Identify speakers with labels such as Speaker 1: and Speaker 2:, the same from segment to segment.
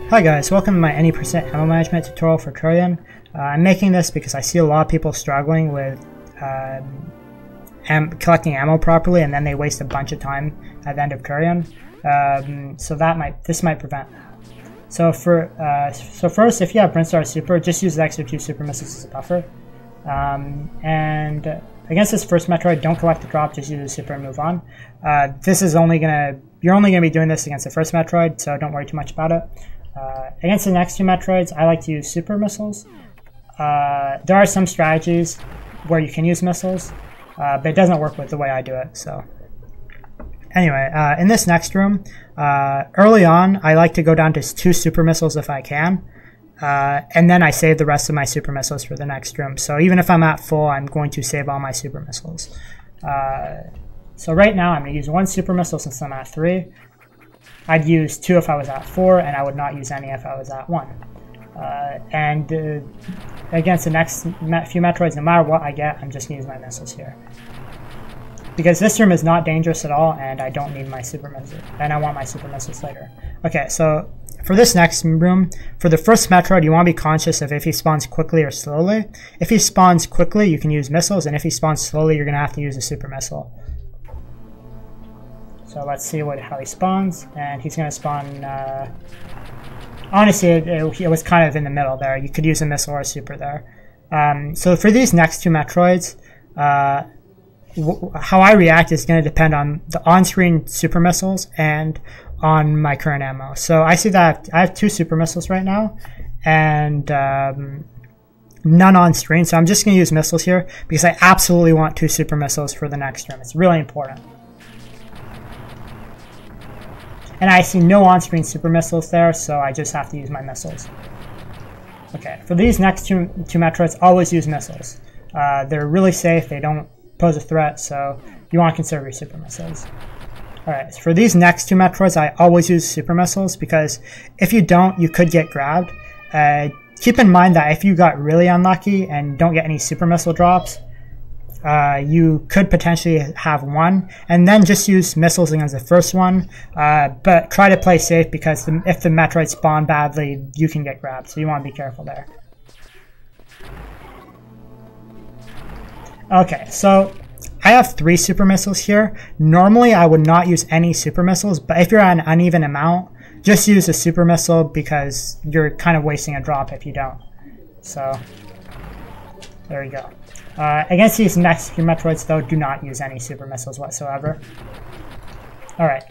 Speaker 1: Hi guys, welcome to my any percent ammo management tutorial for Tourian. I'm making this because I see a lot of people struggling with collecting ammo properly, and then they waste a bunch of time at the end of Tourian. So this might prevent that. So first, if you have Brinstar Super, just use the extra 2 super missiles as a buffer. And against this first Metroid, don't collect the drop, just use the super and move on. You're only gonna be doing this against the first Metroid, so don't worry too much about it. Against the next 2 Metroids, I like to use super missiles. There are some strategies where you can use missiles, but it doesn't work with the way I do it. So anyway, in this next room, early on, I like to go down to 2 super missiles if I can, and then I save the rest of my super missiles for the next room. So even if I'm at full, I'm going to save all my super missiles. So right now, I'm going to use 1 super missile since I'm at 3. I'd use 2 if I was at 4, and I would not use any if I was at 1. Against the next few Metroids, no matter what I get, I'm just going to use my missiles here. Because this room is not dangerous at all, and I don't need my super missiles, and I want my super missiles later. Okay, so for this next room, for the first Metroid, you want to be conscious of if he spawns quickly or slowly. If he spawns quickly, you can use missiles, and if he spawns slowly, you're going to have to use a super missile. So let's see how he spawns, and he's going to spawn, honestly, it was kind of in the middle there. You could use a missile or a super there. So for these next 2 Metroids, how I react is going to depend on the on-screen super missiles and on my current ammo. So I see that I have 2 super missiles right now, and none on screen, so I'm just going to use missiles here because I absolutely want 2 super missiles for the next room. It's really important. And I see no on-screen super missiles there, so I just have to use my missiles. Okay, for these next two Metroids, always use missiles. They're really safe, they don't pose a threat, so you want to conserve your super missiles. Alright, so for these next 2 Metroids, I always use super missiles, because if you don't, you could get grabbed. Keep in mind that if you got really unlucky and don't get any super missile drops, you could potentially have 1, and then just use missiles against the first one, but try to play safe, because if the Metroid spawn badly, you can get grabbed, so you want to be careful there. Okay, so I have 3 super missiles here. Normally I would not use any super missiles, but if you're at an uneven amount, just use a super missile, because you're kind of wasting a drop if you don't. So there we go. Against these next few Metroids, though, do not use any super missiles whatsoever. Alright,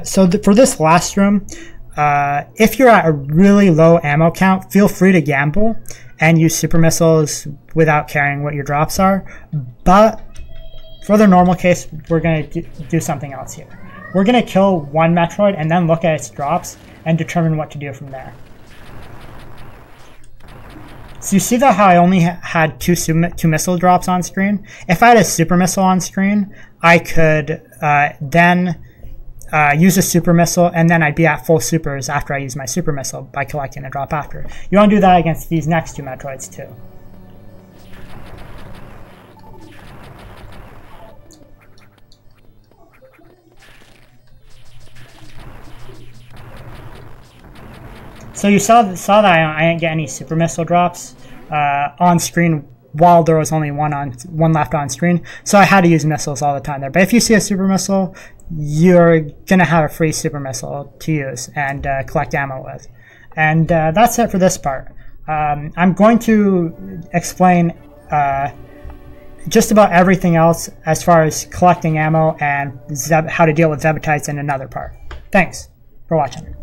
Speaker 1: so for this last room, if you're at a really low ammo count, feel free to gamble and use super missiles without caring what your drops are. But for the normal case, we're going to do something else here. We're going to kill 1 Metroid and then look at its drops and determine what to do from there. So you see that how I only had 2 missile drops on screen? If I had a super missile on screen, I could then use a super missile, and then I'd be at full supers after I use my super missile by collecting a drop after. You want to do that against these next 2 Metroids too. So you saw that I didn't get any super missile drops on screen while there was only one left on screen. So I had to use missiles all the time there. But if you see a super missile, you're gonna have a free super missile to use and collect ammo with. And that's it for this part. I'm going to explain just about everything else as far as collecting ammo and how to deal with Zebatites in another part. Thanks for watching.